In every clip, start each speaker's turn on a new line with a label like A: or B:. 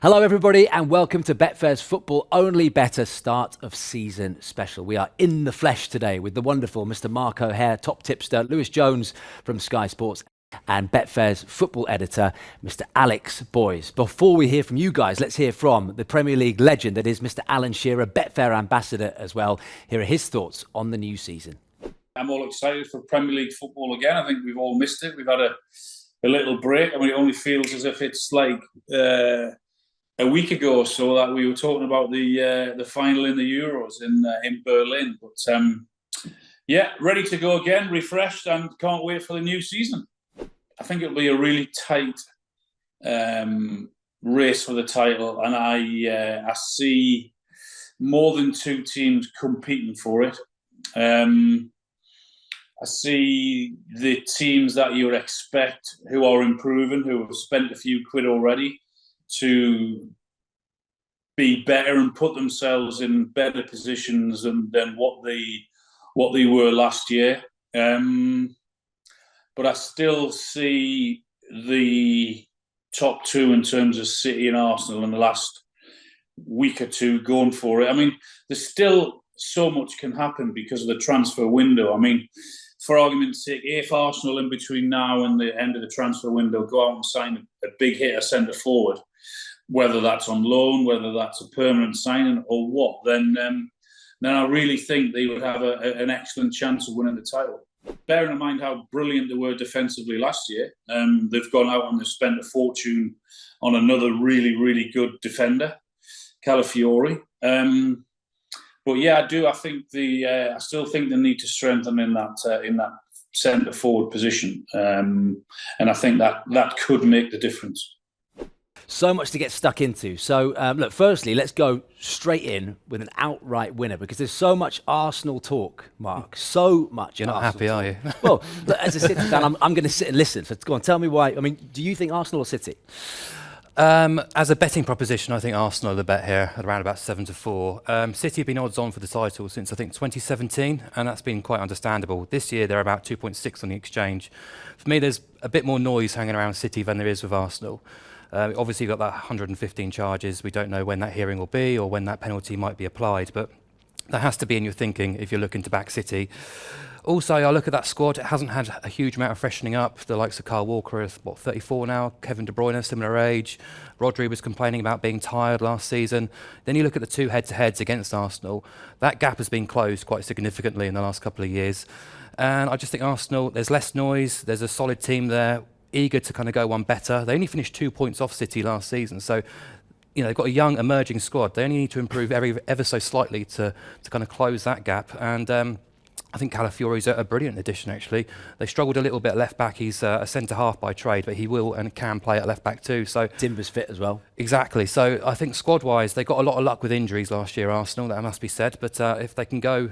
A: Hello everybody and welcome to Betfair's Football Only Bettor start of season special. We are in the flesh today with the wonderful Mr. Mark O'Hare, top tipster, Lewis Jones from Sky Sports and Betfair's football editor, Mr. Alex Boys. Before we hear from you guys, let's hear from the Premier League legend that is Mr. Alan Shearer, Betfair ambassador as well. Here are his thoughts on the new season.
B: I'm all excited for Premier League football again. I think we've all missed it. We've had a little break. I mean, it only feels as if it's like a week ago or so that we were talking about the final in the Euros in Berlin. But yeah, ready to go again, refreshed, and can't wait for the new season. I think it'll be a really tight race for the title, and I see more than two teams competing for it. I see the teams that you would expect who are improving, who have spent a few quid already, to be better and put themselves in better positions than what they were last year. But I still see the top two in terms of City and Arsenal in the last week or two going for it. I mean, there's still so much can happen because of the transfer window. I mean, for argument's sake, if Arsenal in between now and the end of the transfer window go out and sign a big hitter centre forward, whether that's on loan, whether that's a permanent signing or what, then I really think they would have an excellent chance of winning the title. Bearing in mind how brilliant they were defensively last year, they've gone out and they've spent a fortune on another really, really good defender, Calafiori. But yeah, I think I still think they need to strengthen in that centre forward position, and I think that could make the difference.
A: So much to get stuck into. So, look, firstly, let's go straight in with an outright winner because there's so much Arsenal talk, Mark. So much.
C: You're not happy, are you?
A: Well, look, as a City fan, I'm going to sit and listen. So go on, tell me why. I mean, do you think Arsenal or City?
C: As a betting proposition, I think Arsenal are the bet here at around about 7-4. City have been odds on for the title since I think 2017, and that's been quite understandable. This year they're about 2.6 on the exchange. For me, there's a bit more noise hanging around City than there is with Arsenal. Obviously, you've got that 115 charges. We don't know when that hearing will be or when that penalty might be applied, but that has to be in your thinking if you're looking to back City. Also, I look at that squad. It hasn't had a huge amount of freshening up. The likes of Kyle Walker is, 34 now? Kevin De Bruyne, similar age. Rodri was complaining about being tired last season. Then you look at the two head-to-heads against Arsenal. That gap has been closed quite significantly in the last couple of years. And I just think Arsenal, there's less noise. There's a solid team there, eager to kind of go one better. They only finished 2 points off City last season. So, you know, they've got a young, emerging squad. They only need to improve ever so slightly to kind of close that gap. And I think Calafiori's a brilliant addition, actually. They struggled a little bit at left-back. He's a centre-half by trade, but he will and can play at left-back too. So
A: Timber's fit as well.
C: Exactly. So I think squad-wise, they got a lot of luck with injuries last year, Arsenal, that must be said. But if they can go,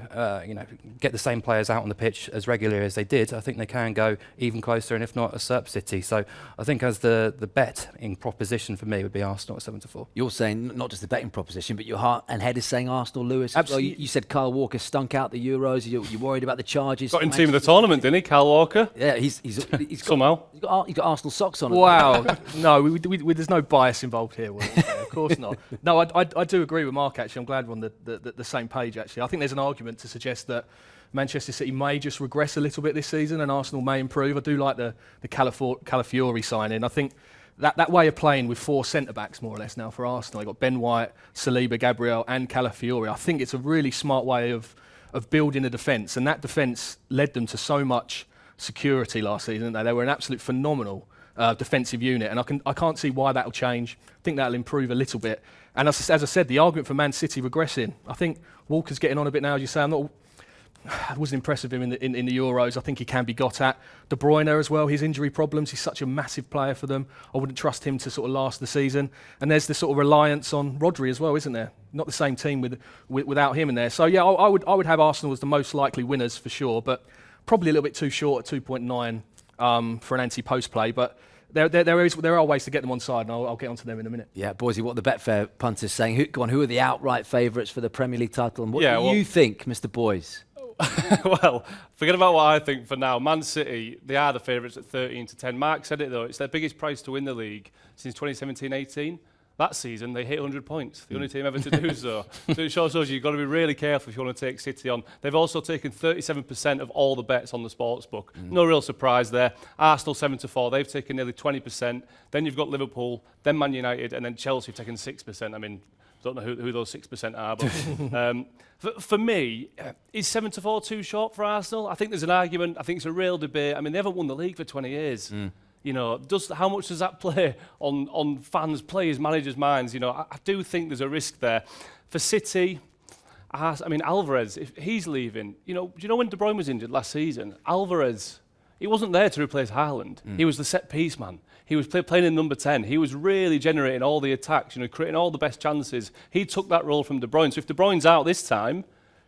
C: get the same players out on the pitch as regularly as they did, I think they can go even closer, and if not, usurp City. So I think as the betting proposition for me would be Arsenal at 7-4.
A: You're saying not just the betting proposition, but your heart and head is saying Arsenal, Lewis.
C: Absolutely.
A: Well, you said Kyle Walker stunk out the Euros. You're worried about the charges.
D: Got in team of the tournament, didn't he, Kyle Walker?
A: Yeah, he's
D: somehow.
A: He's got Arsenal socks on.
E: Wow. No, there's no bias involved here. Of course not. No, I do agree with Mark, actually. I'm glad we're on the same page, actually. I think there's an argument to suggest that Manchester City may just regress a little bit this season and Arsenal may improve. I do like the Calafiori signing. I think that way of playing with four centre-backs, more or less, now for Arsenal. You've got Ben White, Saliba, Gabriel and Calafiori. I think it's a really smart way of building a defence, and that defence led them to so much security last season. They were an absolute phenomenal defensive unit, and I can't see why that'll change. I think that'll improve a little bit. And as I said, the argument for Man City regressing, I think Walker's getting on a bit now, as you say. I wasn't impressed with him in the Euros. I think he can be got at. De Bruyne as well, his injury problems, he's such a massive player for them. I wouldn't trust him to sort of last the season. And there's the sort of reliance on Rodri as well, isn't there? Not the same team without him in there. So yeah, I would have Arsenal as the most likely winners for sure, but probably a little bit too short at 2.9 for an anti-post play. But there are ways to get them on side, and I'll get onto them in a minute.
A: Yeah, Boysy, what the Betfair punter's saying. Who are the outright favourites for the Premier League title? And what do you think, Mr. Boys?
D: Well, forget about what I think for now. Man City, they are the favourites at 13-10. Mark said it though, it's their biggest price to win the league since 2017-18. That season, they hit 100 points, the only team ever to do so. So it shows you've got to be really careful if you want to take City on. They've also taken 37% of all the bets on the sportsbook. No real surprise there. Arsenal 7-4, they've taken nearly 20%. Then you've got Liverpool, then Man United, and then Chelsea have taken 6%. I mean, don't know who those 6% are, but for me, is 7-4 too short for Arsenal? I think there's an argument. I think it's a real debate. I mean, they haven't won the league for 20 years. You know, how much does that play on fans, players, managers' minds? You know, I do think there's a risk there. For City, I mean, Alvarez, if he's leaving, you know, do you know when De Bruyne was injured last season? Alvarez, he wasn't there to replace Haaland. He was the set-piece man. He was playing in number 10. He was really generating all the attacks, you know, creating all the best chances. He took that role from De Bruyne. So if De Bruyne's out this time,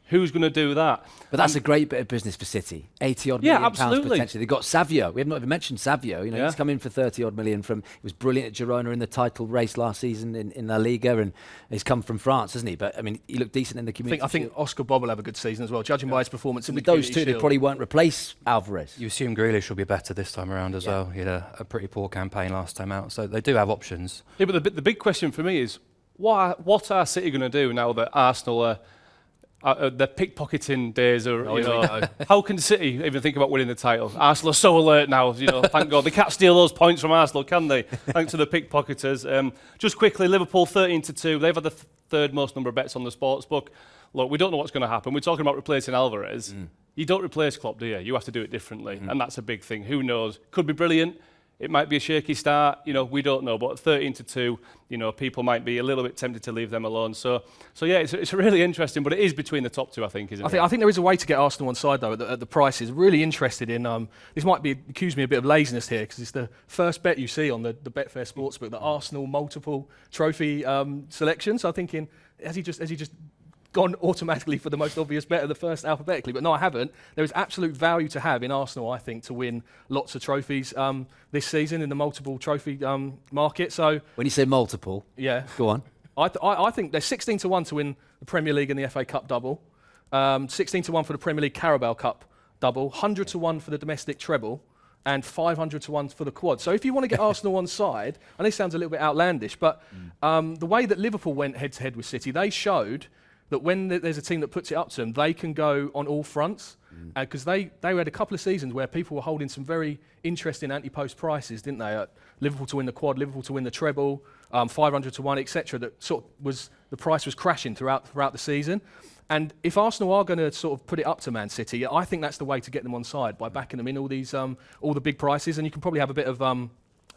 D: who's going to do that?
A: But that's a great bit of business for City. 80-odd million
D: absolutely.
A: pounds potentially. They've got Savio. We have not even mentioned Savio. You know, he's come in for 30-odd million from. He was brilliant at Girona in the title race last season in La Liga, and he's come from France, hasn't he? But I mean, he looked decent in the Community
E: I think Oscar Bob will have a good season as well, judging by his performance in the
A: with those
E: Community
A: two, they
E: Shield.
A: probably won't replace Alvarez.
C: You assume Grealish will be better this time around as well. He had a pretty poor campaign last time out, so they do have options.
D: Yeah, but the big question for me is, what are City going to do now that Arsenal are the pickpocketing days are, you know, how can City even think about winning the title? Arsenal are so alert now, you know, thank God. They can't steal those points from Arsenal, can they? Thanks to the pickpocketers. Just quickly, Liverpool 13-2. They've had the third most number of bets on the sportsbook. Look, we don't know what's going to happen. We're talking about replacing Alvarez. You don't replace Klopp, do you? You have to do it differently, and that's a big thing. Who knows? Could be brilliant. It might be a shaky start, you know, we don't know. But 13-2, you know, people might be a little bit tempted to leave them alone. So yeah, it's really interesting, but it is between the top two, I think, isn't it?
E: I think there is a way to get Arsenal on side, though, at the prices. Really interested in, this might accuse me a bit of laziness here, because it's the first bet you see on the Betfair Sportsbook, the Arsenal multiple trophy selection. So I'm thinking, has he just gone automatically for the most obvious bet of the first alphabetically? But no, I haven't. There is absolute value to have in Arsenal, I think, to win lots of trophies this season in the multiple trophy market. So
A: When you say multiple, go on.
E: I think they're 16-1 to win the Premier League and the FA Cup double, 16-1 for the Premier League Carabao Cup double, 100-1 for the domestic treble, and 500-1 for the quad. So if you want to get Arsenal on side, and this sounds a little bit outlandish, but the way that Liverpool went head-to-head with City, they showed that when there's a team that puts it up to them, they can go on all fronts. Because they had a couple of seasons where people were holding some very interesting anti-post prices, didn't they? Liverpool to win the quad, Liverpool to win the treble, 500-1, etc. That sort of the price was crashing throughout the season. And if Arsenal are going to sort of put it up to Man City, I think that's the way to get them on side, by backing them in all the big prices, and you can probably have a bit of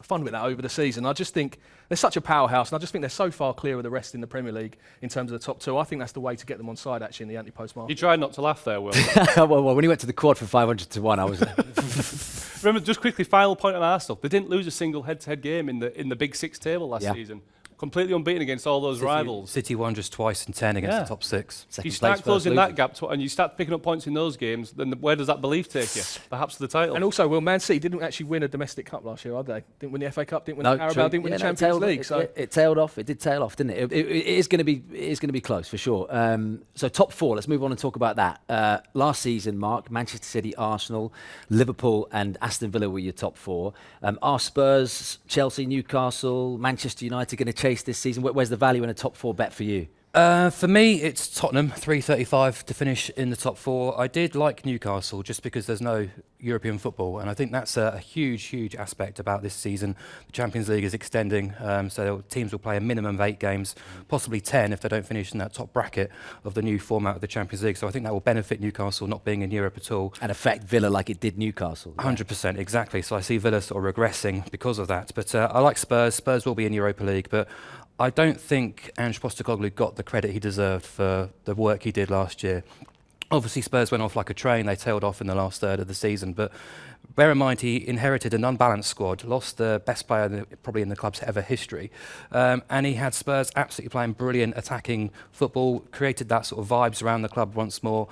E: fun with that over the season. I just think they're such a powerhouse, and I just think they're so far clear of the rest in the Premier League in terms of the top two. I think that's the way to get them on side, actually, in the anti-post market.
D: You tried not to laugh there, Will.
A: well, when he went to the quad for 500-1, I was.
D: Remember, just quickly, final point on Arsenal. They didn't lose a single head-to-head game in the Big Six table last season. Completely unbeaten against all those rivals.
C: City won just twice in 10 against the top six.
D: You start closing that gap and you start picking up points in those games, then where does that belief take you? Perhaps to the title.
E: And also, well, Man City didn't actually win a domestic cup last year, did they? Didn't win the FA Cup, didn't win the Carabao, didn't win the Champions League.
A: It tailed off. It did tail off, didn't it? It is going to be close for sure. So top four. Let's move on and talk about that. Last season, Mark, Manchester City, Arsenal, Liverpool, and Aston Villa were your top four. Are Spurs, Chelsea, Newcastle, Manchester United going to chase this season? Where's the value in a top four bet for you?
C: For me, it's Tottenham, 335 to finish in the top four. I did like Newcastle just because there's no European football, and I think that's a huge aspect about this season. The Champions League is extending, so teams will play a minimum of 8 games, possibly 10 if they don't finish in that top bracket of the new format of the Champions League. So I think that will benefit Newcastle not being in Europe at all.
A: And affect Villa like it did Newcastle.
C: 100%, exactly. So I see Villa sort of regressing because of that. But I like Spurs. Spurs will be in Europa League, but I don't think Ange Postecoglou got the credit he deserved for the work he did last year. Obviously, Spurs went off like a train. They tailed off in the last third of the season. But bear in mind, he inherited an unbalanced squad, lost the best player probably in the club's ever history. And he had Spurs absolutely playing brilliant attacking football, created that sort of vibes around the club once more.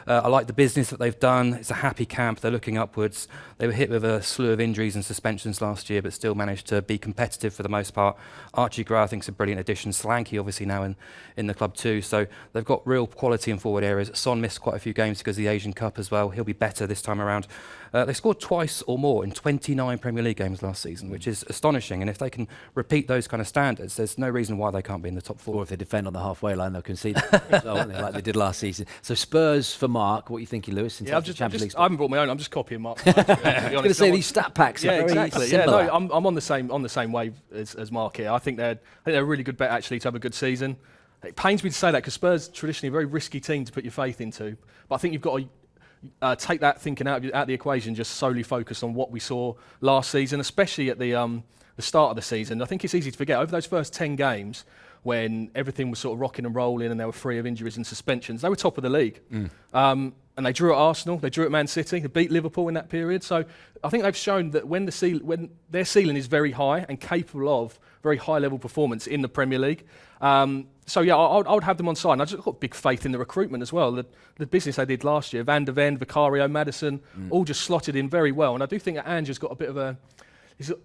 C: I like the business that they've done. It's a happy camp. They're looking upwards. They were hit with a slew of injuries and suspensions last year, but still managed to be competitive for the most part. Archie Gray, I think, is a brilliant addition. Solanke, obviously, now in the club too. So they've got real quality in forward areas. Son missed quite a few games because of the Asian Cup as well. He'll be better this time around. They scored twice or more in 29 Premier League games last season, which is astonishing. And if they can repeat those kind of standards, there's no reason why they can't be in the top 4.
A: Or if they defend on the halfway line, they'll concede as well, won't they, like they did last season. So Spurs for Mark. What are you thinking, Lewis? In terms of Champions League?
E: I haven't brought my own. I'm just copying Mark.
A: I was going to say these stat packs.
E: Yeah,
A: are very
E: exactly. Yeah,
A: similar.
E: no, I'm on the same wave as Mark here. I think they're a really good bet actually to have a good season. It pains me to say that because Spurs traditionally a very risky team to put your faith into, but I think you've got to take that thinking out of the equation. Just solely focus on what we saw last season, especially at the start of the season. I think it's easy to forget over those first 10 games when everything was sort of rocking and rolling and they were free of injuries and suspensions. They were top of the league. And they drew at Arsenal, they drew at Man City, they beat Liverpool in that period. So I think they've shown that when their ceiling is very high and capable of very high level performance in the Premier League. So yeah, I would have them on side. And I just got big faith in the recruitment as well. The business they did last year, Van der Ven, Vicario, Maddison, all just slotted in very well. And I do think that Ange's got a bit of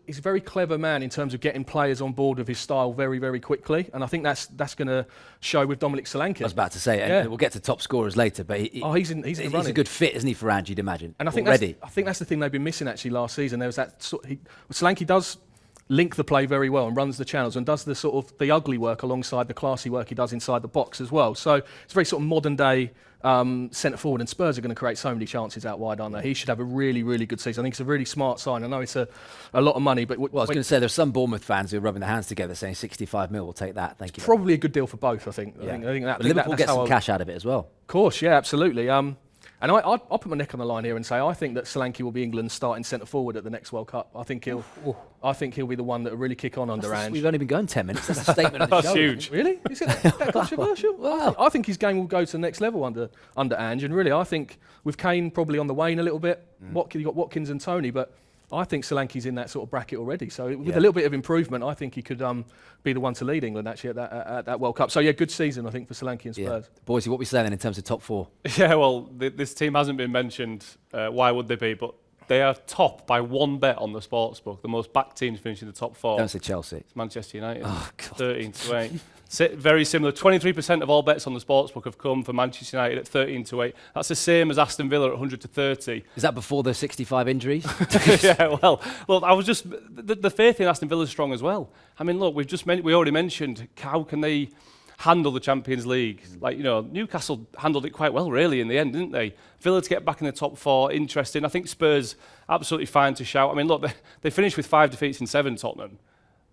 E: he's a very clever man in terms of getting players on board with his style very, very quickly. And I think that's going to show with Dominic Solanke.
A: I was about to say, and we'll get to top scorers later, but
E: he's in the
A: he's
E: running.
A: a good fit, isn't he, for Ange, you'd imagine?
E: And I think that's the thing they've been missing actually last season. There was that Solanke does link the play very well and runs the channels and does the sort of the ugly work alongside the classy work he does inside the box as well. So it's very sort of modern day centre forward, and Spurs are going to create so many chances out wide, aren't they? He should have a really, really good season. I think it's a really smart sign. I know it's a lot of money, but
A: I was going to say there's some Bournemouth fans who are rubbing their hands together saying 65 mil, we'll take that. Thank you.
E: Probably a good deal for both, I think.
A: Yeah.
E: I think that,
A: Liverpool gets some cash out of it as well.
E: Of course, yeah, absolutely. And I'll put my neck on the line here and say I think that Solanke will be England's starting centre forward at the next World Cup. I think he'll be the one that will really kick on under Ange.
A: We've only been going 10 minutes. That's a statement of the show.
D: That's huge.
E: Really? Is it that controversial?
A: Wow.
E: I think his game will go to the next level under Ange. And really, I think with Kane probably on the wane a little bit, you've got Watkins and Tony, but I think Solanke's in that sort of bracket already. So with a little bit of improvement, I think he could be the one to lead England actually at that World Cup. So yeah, good season I think for Solanke and Spurs.
A: Yeah. Boys, what we saying then in terms of top 4?
D: Yeah, well, this team hasn't been mentioned. Why would they be? But they are top by one bet on the sportsbook. The most backed teams finishing the top 4.
A: Don't say Chelsea.
D: It's Manchester United.
A: Oh, God.
D: 13-8. Very similar. 23% of all bets on the sportsbook have come for Manchester United at 13-8. That's the same as Aston Villa at 100-30.
A: Is that before the 65 injuries?
D: Yeah, well, look, I was just the faith in Aston Villa is strong as well. I mean, look, we already mentioned how can they handle the Champions League. Like, Newcastle handled it quite well, really, in the end, didn't they? Villa to get back in the top 4, interesting. I think Spurs absolutely fine to shout. I mean, look, they finished with 5 defeats in 7, Tottenham,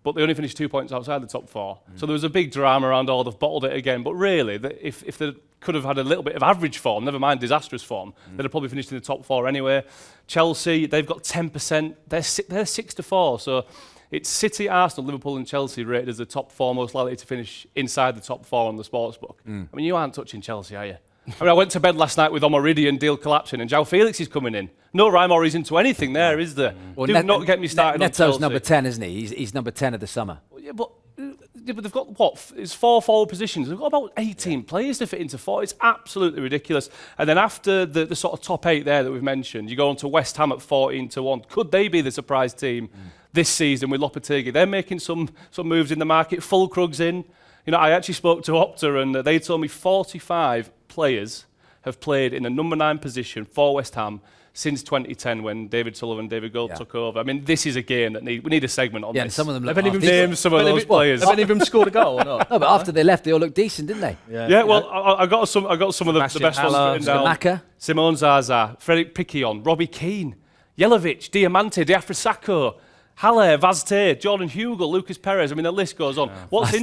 D: but they only finished 2 points outside the top 4. So there was a big drama around all. They've bottled it again. But really, if they could have had a little bit of average form, never mind disastrous form, they'd have probably finished in the top 4 anyway. Chelsea, they've got 10%. They're 6-4. So it's City, Arsenal, Liverpool and Chelsea rated as the top 4 most likely to finish inside the top 4 on the sportsbook. I mean, you aren't touching Chelsea, are you? I mean, I went to bed last night with Omoridian deal collapsing and João Felix is coming in. No rhyme or reason to anything there, is there?
A: Well,
D: Do not get me started on
A: Neto's
D: Chelsea.
A: number 10, isn't he? He's number 10 of the summer.
D: Yeah, but they've got, what, it's 4 forward positions. They've got about 18 players to fit into 4. It's absolutely ridiculous. And then after the sort of top 8 there that we've mentioned, you go on to West Ham at 14-1. Could they be the surprise team this season with Lopetegui? They're making some moves in the market. Fulkrug's in. I actually spoke to Opta and they told me 45 players have played in the number 9 position for West Ham since 2010 when David Sullivan, David Gold took over. I mean, this is a game that we need a segment on this.
A: Yeah, and some of them look
D: name some of those players.
E: Have any of them scored a goal or not?
A: No, but after they left, they all looked decent, didn't they?
D: Yeah, well, I got some of the best ones written down.
A: Scamacca.
D: Simone Zaza, Frederic Piquion, Robbie Keane, Jelovic, Diamante, Diafrasacco, Haller, Vazte, Jordan Hugill, Lucas Perez. I mean, the list goes on. What's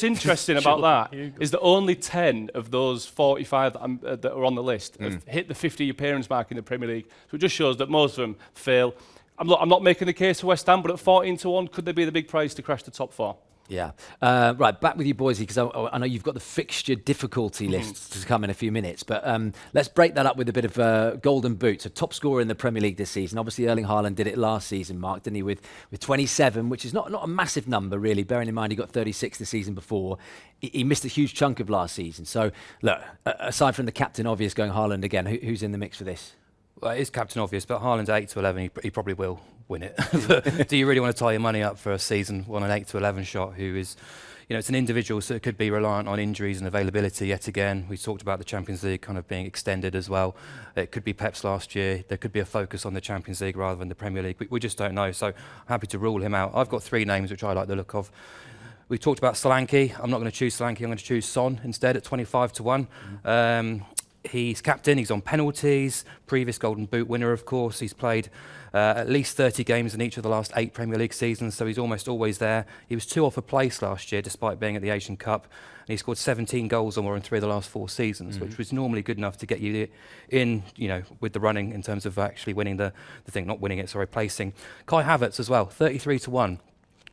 D: interesting about that is that only 10 of those 45 that are on the list have hit the 50 appearance mark in the Premier League. So it just shows that most of them fail. I'm not making the case for West Ham, but at 14-1, could they be the big prize to crash the top 4?
A: Yeah. Right, back with you, Boysey, because I know you've got the fixture difficulty lists to come in a few minutes, but let's break that up with a bit of golden boot. So top scorer in the Premier League this season. Obviously, Erling Haaland did it last season, Mark, didn't he, with 27, which is not a massive number, really, bearing in mind he got 36 the season before. He missed a huge chunk of last season. So, look, aside from the captain obvious going Haaland again, who's in the mix for this?
C: Well, it is captain obvious, but Haaland's 8-11. He probably will win it. Do you really want to tie your money up for a season on an 8-11 shot who is, it's an individual, so it could be reliant on injuries and availability yet again. We talked about the Champions League kind of being extended as well. It could be Pep's last year. There could be a focus on the Champions League rather than the Premier League. We just don't know, so I'm happy to rule him out. I've got 3 names which I like the look of. We talked about Solanke. I'm not going to choose Solanke. I'm going to choose Son instead at 25 to 1. He's captain, he's on penalties, previous Golden Boot winner, of course. He's played at least 30 games in each of the last 8 Premier League seasons, so he's almost always there. He was 2 off a place last year, despite being at the Asian Cup, and he scored 17 goals or more in 3 of the last 4 seasons, which was normally good enough to get you in, with the running in terms of actually winning the thing, not winning it, sorry, placing. Kai Havertz as well, 33 to 1.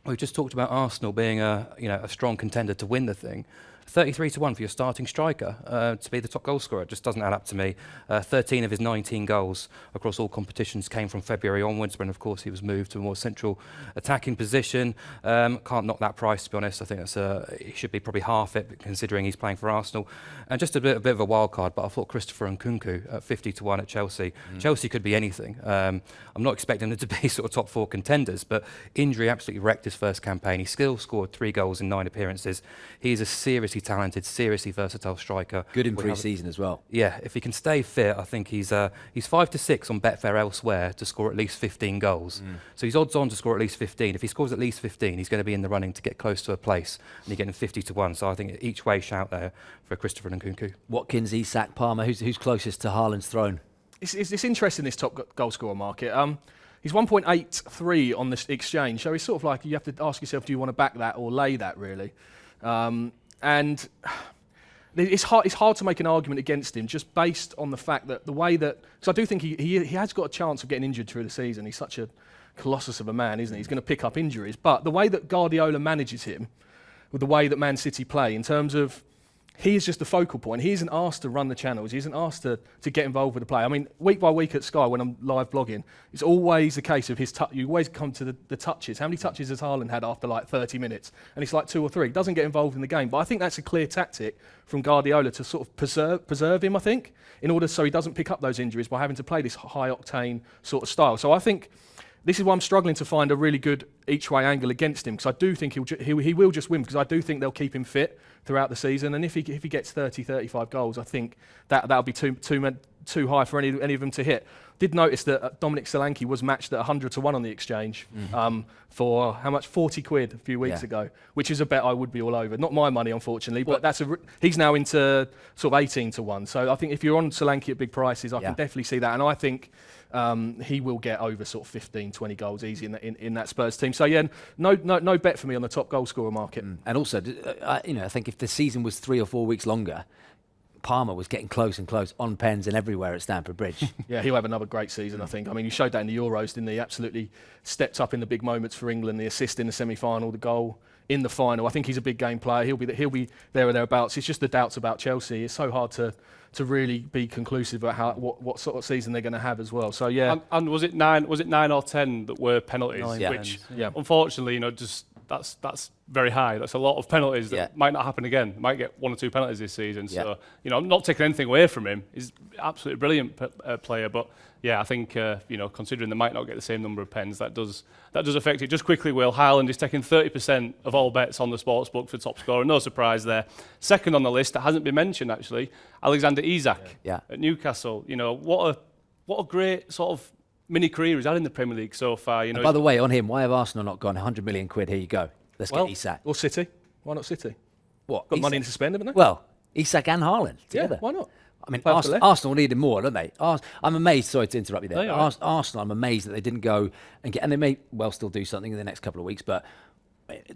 C: We've just talked about Arsenal being a strong contender to win the thing. 33 to 1 for your starting striker to be the top goal scorer. It just doesn't add up to me. 13 of his 19 goals across all competitions came from February onwards, when of course he was moved to a more central attacking position. Can't knock that price, to be honest. I think he should be probably half it, considering he's playing for Arsenal. And just a bit of a wild card, but I thought Christopher Nkunku at 50 to 1 at Chelsea. Chelsea could be anything. I'm not expecting them to be sort of top 4 contenders, but injury absolutely wrecked his first campaign. He still scored 3 goals in 9 appearances. He's a seriously talented, seriously versatile striker.
A: Good in pre-season as well.
C: Yeah, if he can stay fit, I think he's 5 to 6 on Betfair elsewhere to score at least 15 goals. So he's odds on to score at least 15. If he scores at least 15, he's going to be in the running to get close to a place, and you're getting 50 to 1. So I think each way shout there for Christopher Nkunku.
A: Watkins, Isak, Palmer. Who's closest to Haaland's throne?
E: It's interesting, this top goal scorer market. He's 1.83 on this exchange, so it's sort of like you have to ask yourself, do you want to back that or lay that, really? And it's hard to make an argument against him just based on the fact that the way that, because I do think he has got a chance of getting injured through the season. He's such a colossus of a man, isn't he? He's going to pick up injuries. But the way that Guardiola manages him, with the way that Man City play, in terms of he is just the focal point. He isn't asked to run the channels. He isn't asked to get involved with the play. I mean, week by week at Sky, when I'm live blogging, it's always a case of his touch. You always come to the touches. How many touches has Haaland had after like 30 minutes? And it's like 2 or 3. He doesn't get involved in the game. But I think that's a clear tactic from Guardiola to sort of preserve him, I think, in order so he doesn't pick up those injuries by having to play this high-octane sort of style. So I think this is why I'm struggling to find a really good each-way angle against him, because I do think he will just win, because I do think they'll keep him fit throughout the season, and if he gets 30, 35 goals, I think that'll be too high for any of them to hit. Did notice that Dominic Solanke was matched at 100 to 1 on the exchange for how much? 40 quid a few weeks ago, which is a bet I would be all over. Not my money, unfortunately, but he's now into sort of 18 to 1. So I think if you're on Solanke at big prices, I can definitely see that, and I think he will get over sort of 15, 20 goals easy in that Spurs team. So yeah, no bet for me on the top goal scorer market.
A: And also, I think if the season was 3 or 4 weeks longer, Palmer was getting close and close on pens and everywhere at Stamford Bridge.
E: Yeah, he'll have another great season, I think. I mean, he showed that in the Euros, didn't he? Absolutely stepped up in the big moments for England, the assist in the semi-final, the goal in the final. I think he's a big game player. He'll be there or thereabouts. It's just the doubts about Chelsea. It's so hard to really be conclusive about what sort of season they're going to have as well. So yeah.
D: And was it 9 or 10 that were penalties?
E: 9
D: which unfortunately, just that's very high. That's a lot of penalties that might not happen again. Might get 1 or 2 penalties this season. So I'm not taking anything away from him. He's absolutely brilliant player, but I think considering they might not get the same number of pens, that does affect it. Just quickly, Will, Haaland is taking 30% of all bets on the sportsbook for top scorer. No surprise there. Second on the list that hasn't been mentioned actually, Alexander Isak at Newcastle. What a great sort of mini career he's had in the Premier League so far.
A: And by the way, on him, why have Arsenal not gone 100 million quid? Here you go. Let's get Isak.
E: Or City. Why not City?
A: What?
E: Got money to spend, haven't they?
A: Well, Isak and Haaland together.
E: Yeah, why not?
A: I mean, Arsenal needed more, don't they? I'm amazed. Sorry to interrupt you there.
E: No,
A: Arsenal, I'm amazed that they didn't go and get. And they may well still do something in the next couple of weeks. But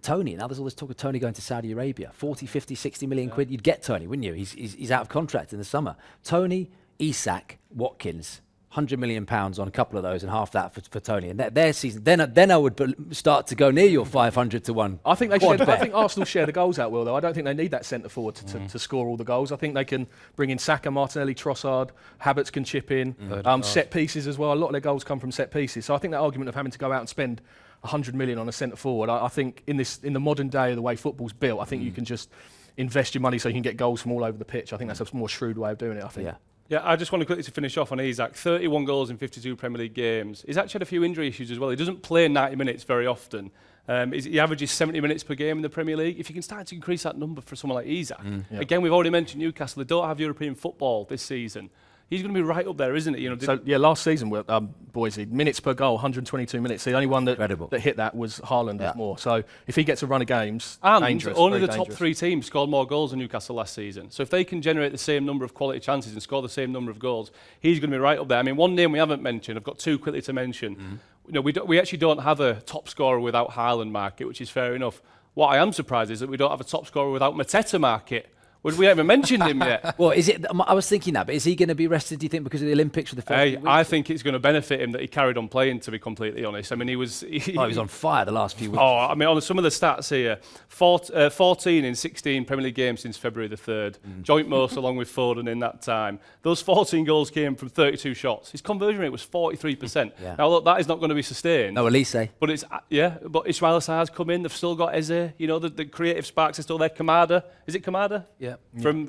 A: Tony, now there's all this talk of Tony going to Saudi Arabia. 40, 50, 60 million quid. You'd get Tony, wouldn't you? He's out of contract in the summer. Tony, Isak, Watkins. £100 million on a couple of those and half that for Tony. And their season, then I would start to go near your 500 to 1.
E: I think Arsenal share the goals out, Will, though. I don't think they need that centre forward to score all the goals. I think they can bring in Saka, Martinelli, Trossard, Havertz can chip in, set pieces as well. A lot of their goals come from set pieces. So I think that argument of having to go out and spend 100 million on a centre forward, I think in the modern day of the way football's built, I think you can just invest your money so you can get goals from all over the pitch. I think that's a more shrewd way of doing it, I think.
D: Yeah, I just want to quickly finish off on Isak. 31 goals in 52 Premier League games. He's actually had a few injury issues as well. He doesn't play 90 minutes very often. He averages 70 minutes per game in the Premier League. If you can start to increase that number for someone like Isak, again, we've already mentioned Newcastle. They don't have European football this season. He's going to be right up there, isn't he?
E: Last season, Boise, minutes per goal, 122 minutes. The only one that hit that was Haaland more. So if he gets a run of games, dangerous.
D: Only the top 3 teams scored more goals than Newcastle last season. So if they can generate the same number of quality chances and score the same number of goals, he's going to be right up there. I mean, one name we haven't mentioned, I've got 2 quickly to mention. We actually don't have a top scorer without Haaland market, which is fair enough. What I am surprised is that we don't have a top scorer without Mateta market. We haven't mentioned him yet.
A: Well, I was thinking that, but is he going to be rested, do you think, because of the Olympics for the first few weeks?
D: I think it's going to benefit him that he carried on playing, to be completely honest. I mean, he was
A: on fire the last few weeks.
D: I mean, on some of the stats here, 14 in 16 Premier League games since February the 3rd. Joint most along with Foden in that time. Those 14 goals came from 32 shots. His conversion rate was 43%.
A: Yeah.
D: Now, look, that is not going to be sustained.
A: No, Elise.
D: But but Ismail Assar's come in. They've still got Eze. The creative sparks are still there. Kamada. Is it Kamada?
A: Yeah.
D: From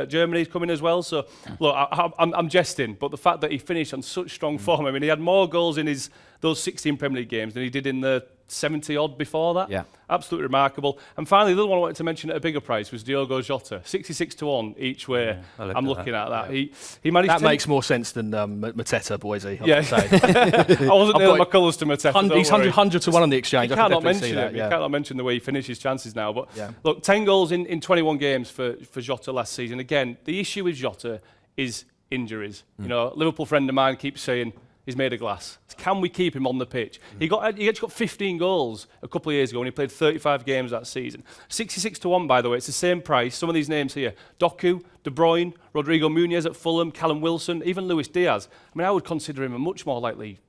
D: Germany is coming as well. So, look, I'm jesting, but the fact that he finished on such strong form, I mean, he had more goals in those 16 Premier League games than he did in the 70-odd before that.
A: Yeah.
D: Absolutely remarkable. And finally, the other one I wanted to mention at a bigger price was Diogo Jota. 66-1 each way.
C: Yeah,
D: I'm looking at that.
E: Yeah.
D: He managed
E: that makes more sense than Mateta, Boise.
D: Yeah. I wasn't nailing my colours to Mateta.
E: He's 100 to 1 on the exchange.
D: You cannot mention him. You cannot mention the way he finishes chances now. But look, 10 goals in 21 games for Jota last season. Again, the issue with Jota is injuries. A Liverpool friend of mine keeps saying, he's made of glass. Can we keep him on the pitch? He actually got 15 goals a couple of years ago when he played 35 games that season. 66-1, by the way. It's the same price. Some of these names here: Doku, De Bruyne, Rodrigo Muniz at Fulham, Callum Wilson, even Luis Diaz. I mean, I would consider him a much more likely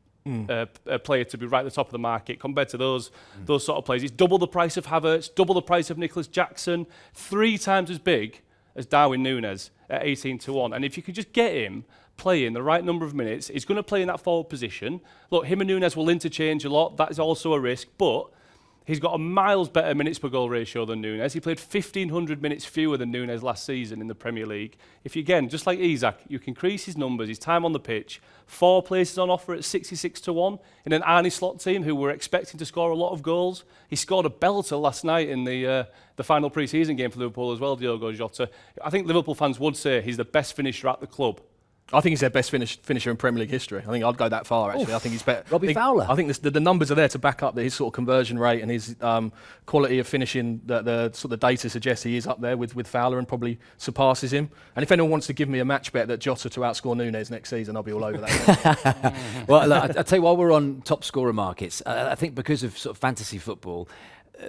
D: player to be right at the top of the market compared to those sort of players. He's double the price of Havertz, double the price of Nicholas Jackson, 3 times as big as Darwin Núñez at 18-1. And if you could just get him playing the right number of minutes, he's going to play in that forward position. Look, him and Núñez will interchange a lot. That is also a risk, but he's got a miles better minutes per goal ratio than Núñez. He played 1,500 minutes fewer than Núñez last season in the Premier League. If you, again, just like Isak, you can increase his numbers, his time on the pitch, 4 places on offer at 66-1 in an Arne Slot team who were expecting to score a lot of goals. He scored a belter last night in the final pre-season game for Liverpool as well, Diogo Jota. I think Liverpool fans would say he's the best finisher at the club.
E: I think he's their best finisher in Premier League history. I think I'd go that far, actually. I think he's better.
A: Robbie Fowler.
E: I think the numbers are there to back up his sort of conversion rate and his quality of finishing. The sort of data suggests he is up there with Fowler and probably surpasses him. And if anyone wants to give me a match bet that Jota to outscore Núñez next season, I'll be all over that.
A: Well, look, I'll tell you, while we're on top scorer markets, I think because of sort of fantasy football,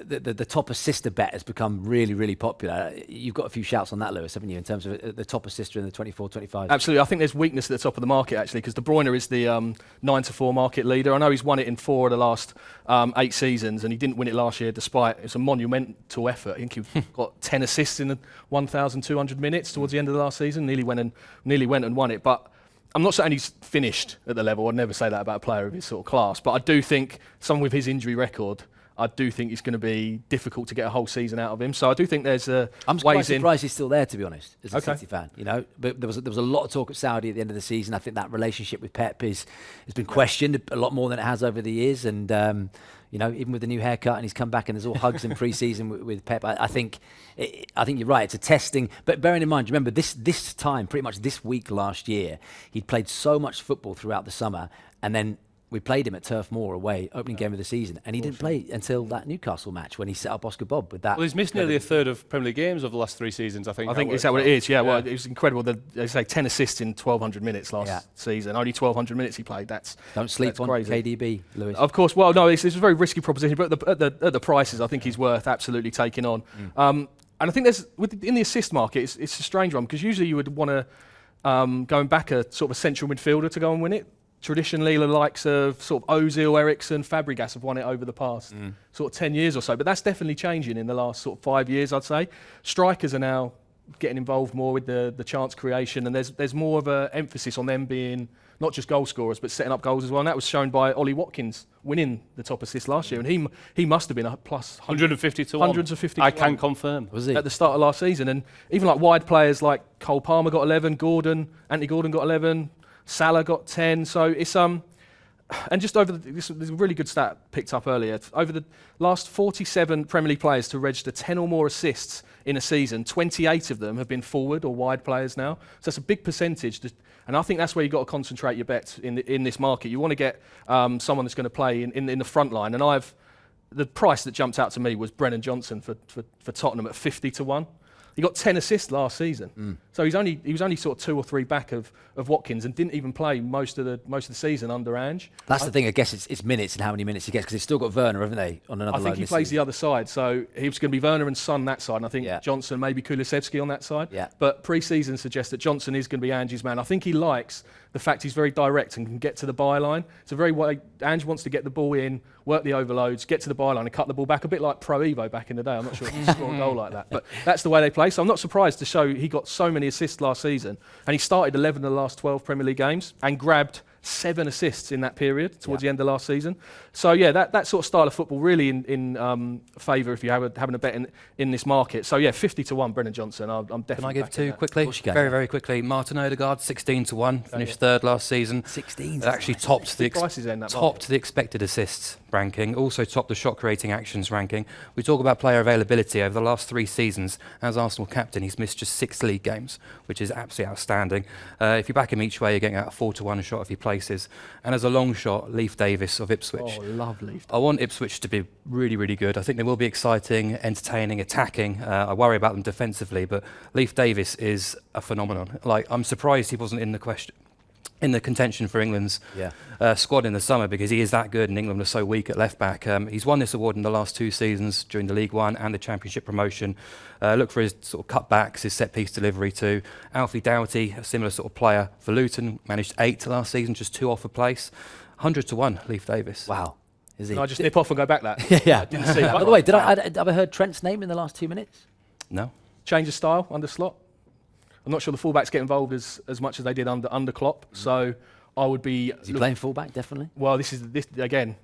A: the top assister bet has become really, really popular. You've got a few shouts on that, Lewis, haven't you, in terms of the top assister in the 24-25?
E: Absolutely. I think there's weakness at the top of the market, actually, because De Bruyne is the 9-4 market leader. I know he's won it in 4 of the last 8 seasons, and he didn't win it last year despite it's a monumental effort. I think he got 10 assists in 1,200 minutes towards the end of the last season. Nearly went and won it. But I'm not saying he's finished at the level. I'd never say that about a player of his sort of class. But I do think someone with his injury record, I do think it's going to be difficult to get a whole season out of him. So I do think there's
A: I'm quite surprised he's still there, to be honest, as a
E: Okay.
A: City fan. But there was a lot of talk at Saudi at the end of the season. I think that relationship with Pep has been questioned a lot more than it has over the years. And even with the new haircut, and he's come back and there's all hugs in pre-season with Pep. I think you're right. It's a testing. But bearing in mind, remember this time, pretty much this week last year, he'd played so much football throughout the summer, and then we played him at Turf Moor away, opening game of the season, and he didn't play until that Newcastle match when he set up Oscar Bob with that.
D: Well, he's missed nearly a third of Premier League games over the last 3 seasons, I think.
E: Is that what it is? Yeah. Well, it was incredible. They say 10 assists in 1,200 minutes last season. Only 1,200 minutes he played.
A: Don't sleep on
E: crazy.
A: KDB, Lewis.
E: Of course. Well, no, it's a very risky proposition, but at the prices, I think he's worth absolutely taking on. And I think in the assist market, it's a strange one because usually you would want to going back a sort of a central midfielder to go and win it. Traditionally, the likes of sort of Ozil, Eriksson, Fabregas have won it over the past sort of 10 years or so. But that's definitely changing in the last sort of 5 years, I'd say. Strikers are now getting involved more with the chance creation, and there's more of an emphasis on them being not just goal scorers, but setting up goals as well. And that was shown by Ollie Watkins winning the top assist last year. And he must have been a plus
D: 150 to 1.
E: 150 to
D: I
E: 1.
D: can confirm.
A: Was he?
E: At the start of last season. And even like wide players like Cole Palmer got 11, Anthony Gordon got 11, Salah got 10. So it's And just over there's a really good stat picked up earlier. Over the last 47 Premier League players to register 10 or more assists in a season, 28 of them have been forward or wide players now. So that's a big percentage. And I think that's where you've got to concentrate your bets in this market. You want to get someone that's going to play in the front line. And the price that jumped out to me was Brennan Johnson for Tottenham at 50-1. He got 10 assists last season, so he was only sort of 2 or 3 back of Watkins, and didn't even play most of the season under Ange.
A: That's the thing. I guess it's minutes and how many minutes he gets, because they've still got Werner, haven't they, on another
E: I think
A: loan
E: he
A: this
E: plays
A: season.
E: the other side, so he was going to be Werner and Son that side, and I think Johnson, maybe Kulusevski on that side.
A: Yeah.
E: But pre-season suggests that Johnson is going to be Ange's man. I think he likes the fact he's very direct and can get to the byline. It's a very way Ange wants to get the ball in, work the overloads, get to the byline and cut the ball back, a bit like Pro Evo back in the day. I'm not sure if he can score a goal like that, but that's the way they play. So I'm not surprised to show he got so many assists last season, and he started 11 of the last 12 Premier League games and grabbed 7 assists in that period towards the end of last season. So yeah, that sort of style of football really in favour if you're having a bet in this market. So yeah, 50-1 Brennan Johnson. I'm definitely.
C: Can I give
E: backing
C: 2
E: that.
C: quickly?
A: Of course you can.
C: Very, very quickly. Martin Odegaard, 16-1, finished third last season.
A: 16.
C: It actually topped the
E: prices in that
C: topped the expected assists ranking, also topped the shot creating actions ranking. We talk about player availability. Over the last 3 seasons, as Arsenal captain, he's missed just 6 league games, which is absolutely outstanding. If you back him each way, you're getting out a 4-1 shot if he places. And as a long shot, Leif Davis of Ipswich.
E: Oh, lovely.
C: I want Ipswich to be really, really good. I think they will be exciting, entertaining, attacking. I worry about them defensively, but Leif Davis is a phenomenon. Like, I'm surprised he wasn't in the contention for England's squad in the summer, because he is that good and England was so weak at left back. He's won this award in the last 2 seasons during the League One and the Championship promotion. Look for his sort of cutbacks, his set piece delivery too. Alfie Doughty, a similar sort of player for Luton, managed 8 last season, just 2 off a place. 100-1, Leif Davis.
A: Wow. Is he?
E: Can I just nip off and go back that?
A: Yeah.
E: Didn't see that.
A: By the way, have I heard Trent's name in the last 2 minutes?
C: No?
E: Change of style under Slot. I'm not sure the fullbacks get involved as much as they did under Klopp. So I would be.
A: Is he playing fullback? Definitely.
E: Well, this again.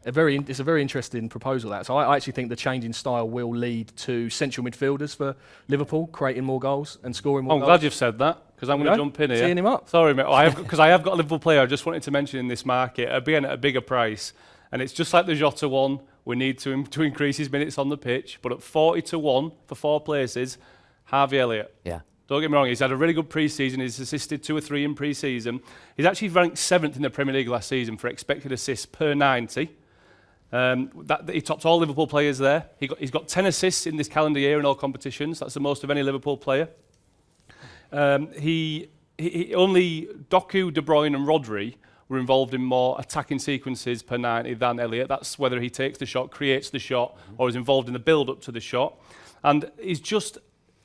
E: It's a very interesting proposal. That so I actually think the change in style will lead to central midfielders for Liverpool creating more goals and scoring more.
D: I'm
E: goals.
D: glad you've said that, because I'm going to jump in here.
E: Teeing him up.
D: Sorry, mate. Because I have got a Liverpool player I just wanted to mention in this market, again at a bigger price, and it's just like the Jota one. We need to increase his minutes on the pitch, but at 40-1 for 4 places, Harvey Elliott.
A: Yeah.
D: Don't get me wrong, he's had a really good pre-season. He's assisted 2 or 3 in pre-season. He's actually ranked 7th in the Premier League last season for expected assists per 90. He topped all Liverpool players there. He's got 10 assists in this calendar year in all competitions. That's the most of any Liverpool player. He only Doku, De Bruyne and Rodri were involved in more attacking sequences per 90 than Elliott. That's whether he takes the shot, creates the shot, or is involved in the build-up to the shot. And he's just...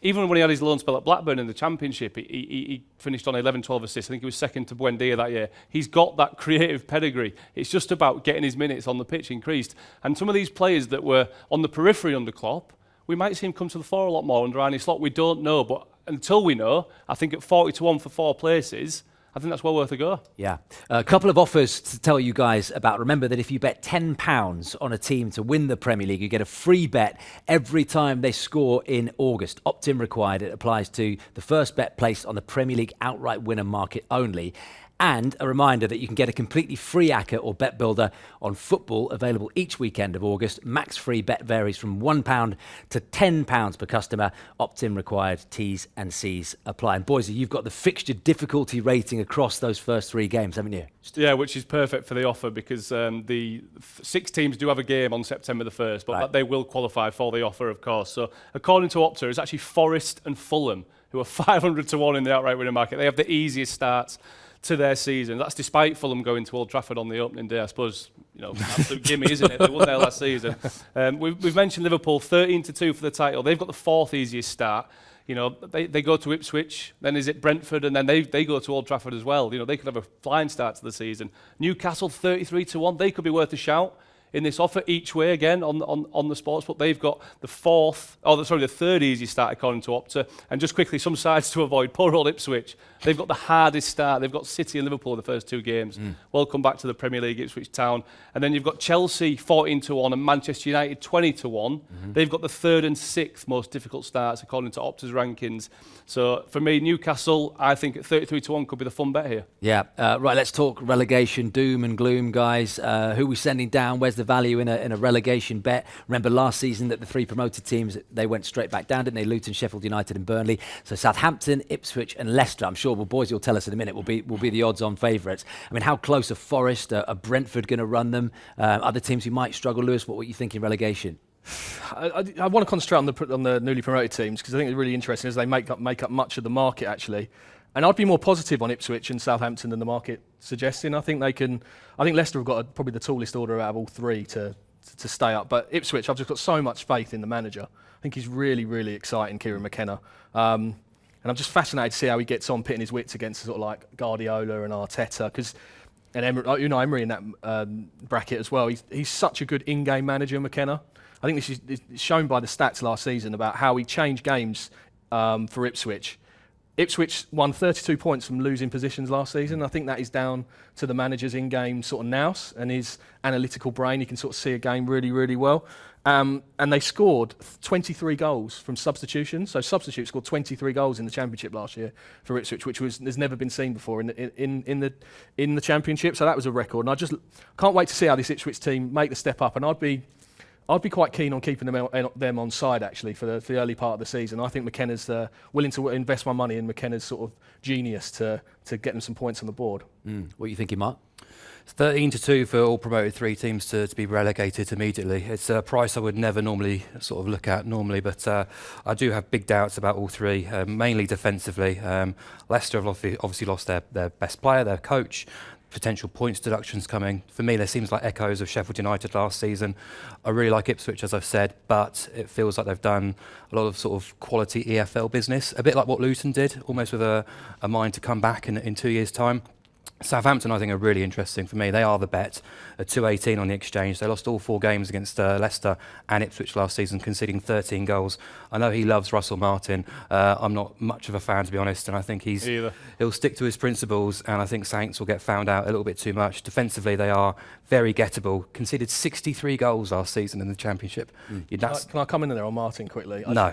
D: Even when he had his loan spell at Blackburn in the Championship, he finished on 11-12 assists. I think he was second to Buendia that year. He's got that creative pedigree. It's just about getting his minutes on the pitch increased. And some of these players that were on the periphery under Klopp, we might see him come to the fore a lot more under Arne Slot. We don't know, but until we know, I think at 40-1 for 4 places, I think that's well worth a go.
A: Yeah. A couple of offers to tell you guys about. Remember that if you bet £10 on a team to win the Premier League, you get a free bet every time they score in August. Opt-in required. It applies to the first bet placed on the Premier League outright winner market only. And a reminder that you can get a completely free ACCA or bet builder on football, available each weekend of August. Max free bet varies from £1 to £10 per customer. Opt-in required. T's and C's apply. And Boise, you've got the fixture difficulty rating across those first 3 games, haven't you?
D: Yeah, which is perfect for the offer, because the 6 teams do have a game on September the 1st, but they will qualify for the offer, of course. So according to Opta, it's actually Forest and Fulham who are 500-1 in the outright winner market. They have the easiest starts to their season. That's despite Fulham going to Old Trafford on the opening day. I suppose, absolute gimme, isn't it? They won there last season. We've mentioned Liverpool 13-2 for the title. They've got the 4th easiest start. They go to Ipswich, then is it Brentford, and then they go to Old Trafford as well. They could have a flying start to the season. Newcastle 33-1. They could be worth a shout. in this offer each way again on the sportsbook. They've got the third easiest start according to Opta. And just quickly, some sides to avoid. Poor old Ipswich. They've got the hardest start. They've got City and Liverpool in the first 2 games. Welcome back to the Premier League, Ipswich Town. And then you've got Chelsea 14-1 and Manchester United 20-1. They've got the 3rd and 6th most difficult starts according to Opta's rankings. So for me, Newcastle, I think at 33-1 could be the fun bet here.
A: Yeah, right, let's talk relegation, doom and gloom, guys. Who are we sending down? Where's the value in a relegation bet? Remember last season that the 3 promoted teams, they went straight back down, didn't they? Luton, Sheffield United and Burnley. So Southampton, Ipswich and Leicester, I'm sure, well, boys, you'll tell us in a minute, will be the odds-on favourites. I mean, how close are Forest, are Brentford going to run them? Other teams who might struggle, Lewis, what were you thinking relegation?
E: I want to concentrate on the newly promoted teams because I think it's really interesting as they make up much of the market actually. And I'd be more positive on Ipswich and Southampton than the market suggesting. I think Leicester have got probably the tallest order out of all 3 to stay up. But Ipswich, I've just got so much faith in the manager. I think he's really, really exciting, Kieran McKenna. And I'm just fascinated to see how he gets on pitting his wits against sort of like Guardiola and Arteta and Emery in that bracket as well. He's such a good in-game manager, McKenna. I think this is shown by the stats last season about how he changed games for Ipswich. Ipswich won 32 points from losing positions last season. I think that is down to the manager's in-game sort of nous and his analytical brain. He can sort of see a game really, really well. And they scored 23 goals from substitutions. So substitutes scored 23 goals in the Championship last year for Ipswich, which has never been seen before in the Championship. So that was a record. And I just can't wait to see how this Ipswich team make the step up. And I'd be quite keen on keeping them on side actually for the early part of the season. I think McKenna's willing to invest my money in McKenna's sort of genius to get them some points on the board.
A: What are you thinking, Mark?
C: It's 13-2 for all promoted 3 teams to be relegated immediately. It's a price I would never normally sort of look at but I do have big doubts about all 3, mainly defensively. Leicester have obviously lost their best player, their coach. Potential points deductions coming. For me, there seems like echoes of Sheffield United last season. I really like Ipswich, as I've said, but it feels like they've done a lot of sort of quality EFL business, a bit like what Luton did, almost with a mind to come back in 2 years' time. Southampton, I think, are really interesting for me. They are the bet at 2.18 on the exchange. They lost all 4 games against Leicester and Ipswich last season, conceding 13 goals. I know he loves Russell Martin. I'm not much of a fan, to be honest, and I think he'll stick to his principles, and I think Saints will get found out a little bit too much. Defensively, they are very gettable. Conceded 63 goals last season in the Championship.
E: Can I come in there on Martin quickly?
C: No.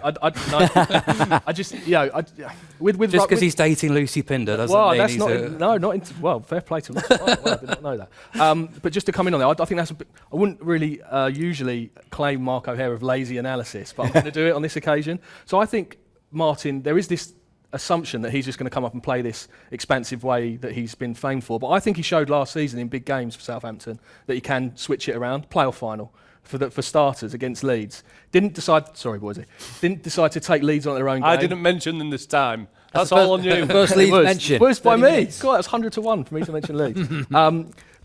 E: Just
C: because he's dating Lucy Pinder doesn't mean he's
E: fair play to him. I did not know that. But just to come in on there, I think that's I wouldn't really usually claim Mark O'Hare of lazy analysis, but I'm going to do it on this occasion. So I think Martin, there is this assumption that he's just going to come up and play this expansive way that he's been famed for. But I think he showed last season in big games for Southampton that he can switch it around. Playoff final for starters against Leeds. Didn't decide to take Leeds on their own game.
D: I didn't mention them this time. That's all on you.
A: First Leeds mention.
E: It was by me. God, that's 100-1 for me to mention Leeds.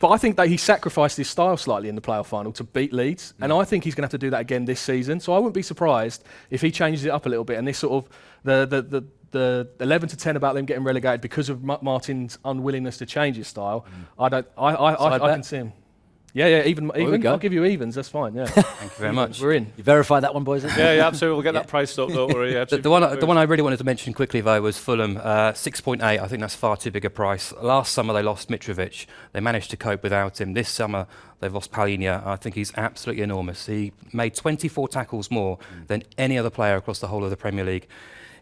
E: But I think that he sacrificed his style slightly in the playoff final to beat Leeds, and I think he's going to have to do that again this season. So I wouldn't be surprised if he changes it up a little bit, and this sort of the 11 to 10 about them getting relegated because of Martin's unwillingness to change his style. I can see him. Yeah, even. I'll give you evens. That's fine. Yeah.
C: Thank you very much.
E: We're in.
A: You verify that one, boys?
D: Yeah, absolutely. We'll get that priced up. Don't worry.
C: The one I really wanted to mention quickly though was Fulham. 6.8. I think that's far too big a price. Last summer they lost Mitrovic. They managed to cope without him. This summer they've lost Palhinha. I think he's absolutely enormous. He made 24 tackles more than any other player across the whole of the Premier League.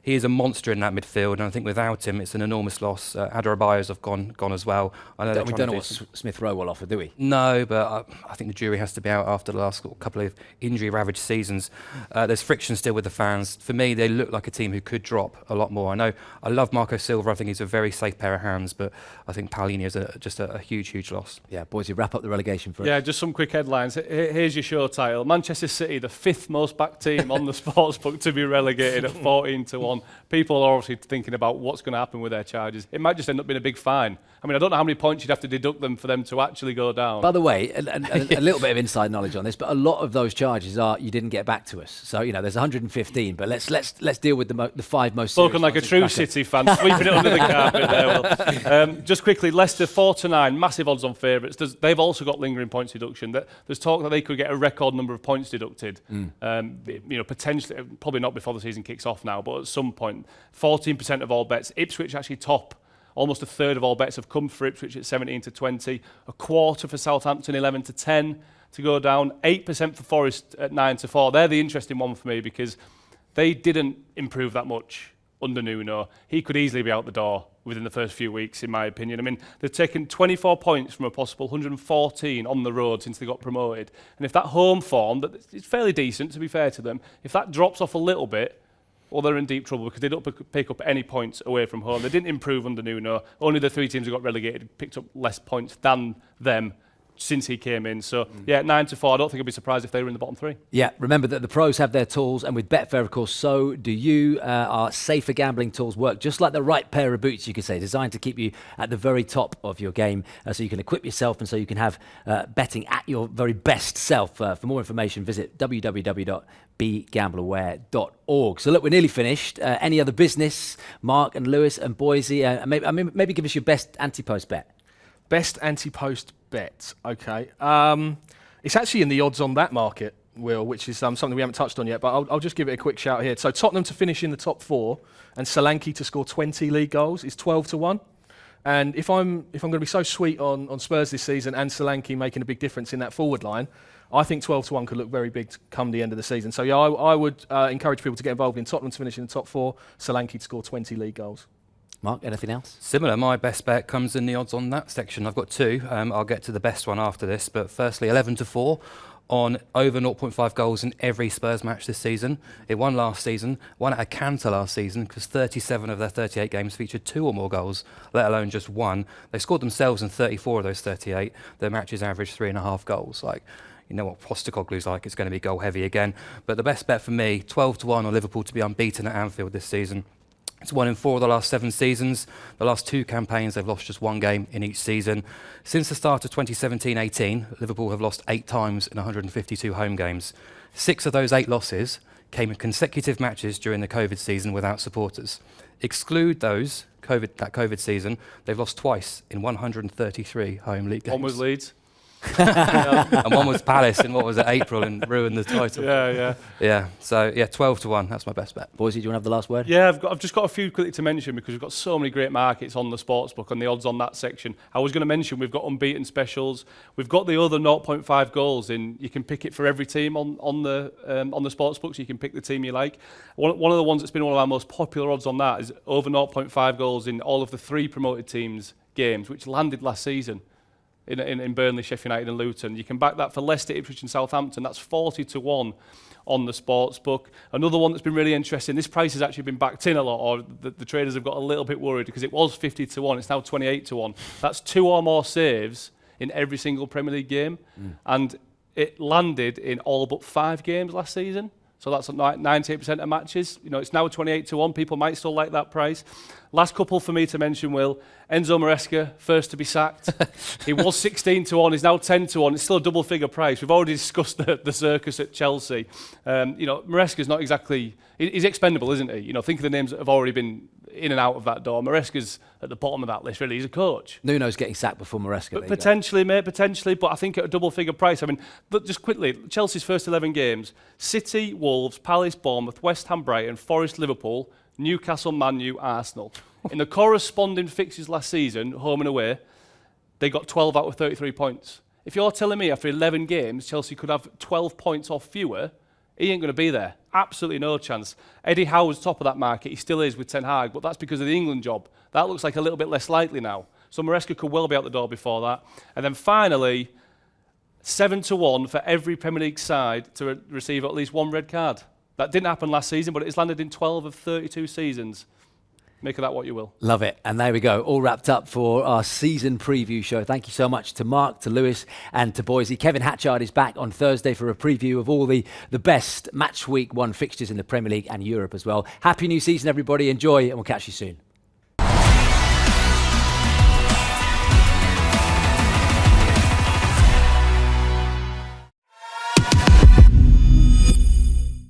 C: He is a monster in that midfield, and I think without him, it's an enormous loss. Adarabioyo's have gone as well. I know
A: we don't know what Smith Rowe will offer, do we?
C: No, but I think the jury has to be out after the last couple of injury-ravaged seasons. There's friction still with the fans. For me, they look like a team who could drop a lot more. I love Marco Silva. I think he's a very safe pair of hands, but I think Palhinha is just a huge, huge loss.
A: Yeah, boys, you wrap up the relegation for us.
D: Yeah, just some quick headlines. Here's your show title. Manchester City, the 5th most backed team on the sportsbook to be relegated at 14-1. on, people are obviously thinking about what's going to happen with their charges. It might just end up being a big fine. I mean, I don't know how many points you'd have to deduct them for them to actually go down.
A: By the way, a little bit of inside knowledge on this, but a lot of those charges are you didn't get back to us. So there's 115, but let's deal with the 5 most.
D: Spoken like a true City fan, sweeping it under the carpet there. Will. Just quickly, Leicester 4-9, massive odds on favourites. They've also got lingering points deduction. There's talk that they could get a record number of points deducted. Potentially, probably not before the season kicks off now, but at some point, 14% of all bets. Ipswich actually top. Almost a third of all bets have come for Ipswich at 17-20. A quarter for Southampton, 11-10 to go down. 8% for Forest at 9-4. They're the interesting one for me because they didn't improve that much under Nuno. He could easily be out the door within the first few weeks, in my opinion. I mean, they've taken 24 points from a possible 114 on the road since they got promoted. And if that home form, that it's fairly decent, to be fair to them, if that drops off a little bit, well, they're in deep trouble because they don't pick up any points away from home. They didn't improve under Nuno. Only the 3 teams who got relegated picked up less points than them since he came in. So, 9-4. I don't think I'd be surprised if they were in the bottom 3.
A: Yeah, remember that the pros have their tools, and with Betfair, of course, so do you. Our safer gambling tools work just like the right pair of boots, you could say, designed to keep you at the very top of your game so you can equip yourself and so you can have betting at your very best self. For more information, visit www.begambleaware.org. So look, we're nearly finished. Any other business, Mark and Lewis and Boise? Maybe give us your best anti-post bet.
E: Best anti-post bet. Okay. It's actually in the odds on that market, Will, which is something we haven't touched on yet, but I'll just give it a quick shout here. So Tottenham to finish in the top 4 and Solanke to score 20 league goals is 12-1. And if I'm going to be so sweet on Spurs this season and Solanke making a big difference in that forward line, I think 12-1 could look very big come the end of the season. So yeah, I would encourage people to get involved in Tottenham to finish in the top 4, Solanke to score 20 league goals.
A: Mark, anything else?
C: Similar. My best bet comes in the odds on that section. I've got 2. I'll get to the best one after this. But firstly, 11-4 on over 0.5 goals in every Spurs match this season. It won last season, won at a canter last season because 37 of their 38 games featured 2 or more goals, let alone just 1. They scored themselves in 34 of those 38. Their matches averaged 3.5 goals. You know what Postecoglou's like. It's going to be goal heavy again. But the best bet for me, 12-1 on Liverpool to be unbeaten at Anfield this season. It's 1 in 4 of the last 7 seasons. The last 2 campaigns, they've lost just 1 game in each season. Since the start of 2017-18, Liverpool have lost 8 times in 152 home games. 6 of those 8 losses came in consecutive matches during the COVID season without supporters. Exclude that COVID season, they've lost twice in 133 home league games.
D: One was Leeds.
C: And one was Palace in, April and ruined the title. Yeah, so 12-1, that's my best bet.
A: Boise, do you want to have the last word?
D: Yeah, I've just got a few quickly to mention because we've got so many great markets on the sportsbook and the odds on that section. I was going to mention we've got unbeaten specials. We've got the other 0.5 goals in. You can pick it for every team on the sportsbook, so you can pick the team you like. One of the ones that's been one of our most popular odds on that is over 0.5 goals in all of the 3 promoted teams' games, which landed last season. In Burnley, Sheffield United and Luton. You can back that for Leicester, Ipswich and Southampton. That's 40-1 on the sports book. Another one that's been really interesting, this price has actually been backed in a lot, or the traders have got a little bit worried because it was 50-1, it's now 28-1. That's 2 or more saves in every single Premier League game. And it landed in all but 5 games last season. So that's 98% of matches. It's now 28-1. People might still like that price. Last couple for me to mention, Will. Enzo Maresca, first to be sacked. He was 16-1. He's now 10-1. It's still a double-figure price. We've already discussed the circus at Chelsea. Maresca's not exactly... He's expendable, isn't he? Think of the names that have already been in and out of that door. Maresca's at the bottom of that list, really. He's a coach.
A: Nuno's getting sacked before Maresca.
D: But potentially, mate, potentially. But I think at a double-figure price. I mean, just quickly, Chelsea's first 11 games, City, Wolves, Palace, Bournemouth, West Ham, Brighton, Forest, Liverpool, Newcastle, Man U, Arsenal. In the corresponding fixtures last season, home and away, they got 12 out of 33 points. If you're telling me after 11 games, Chelsea could have 12 points or fewer, he ain't going to be there. Absolutely no chance. Eddie Howe's top of that market. He still is with Ten Hag, but that's because of the England job. That looks like a little bit less likely now. So Maresca could well be out the door before that. And then finally, 7-1 for every Premier League side to receive at least 1 red card. That didn't happen last season, but it's landed in 12 of 32 seasons. Make of that what you will.
A: Love it. And there we go. All wrapped up for our season preview show. Thank you so much to Mark, to Lewis and to Boise. Kevin Hatchard is back on Thursday for a preview of all the best match week 1 fixtures in the Premier League and Europe as well. Happy new season, everybody. Enjoy, and we'll catch you soon.